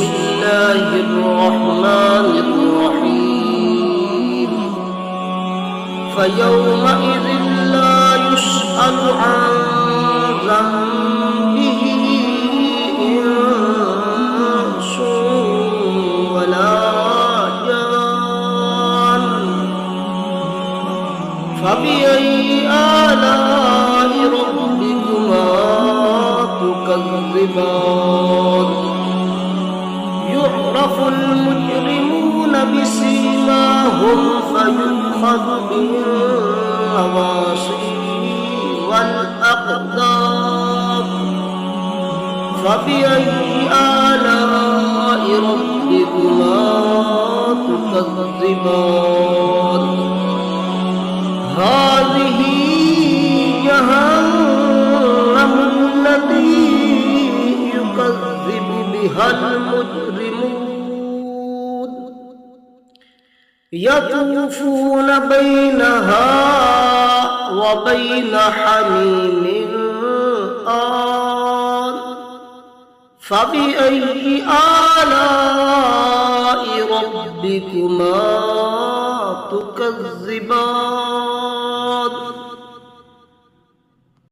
الله الرحمن الرحيم فيومئذ لا يسأل عن ذنبه إنس ولا جان فبأي آلاء ربكما تكذبان يعرف المجرمون بسيماهم فيؤخذ بالنواصي والأقدام فبأي آلاء ربكما تكذبان هذه جهنم التي يكذب بها المجرمون يطوفون بينها وبين حميم آن فبأي آلاء ربكما تكذبان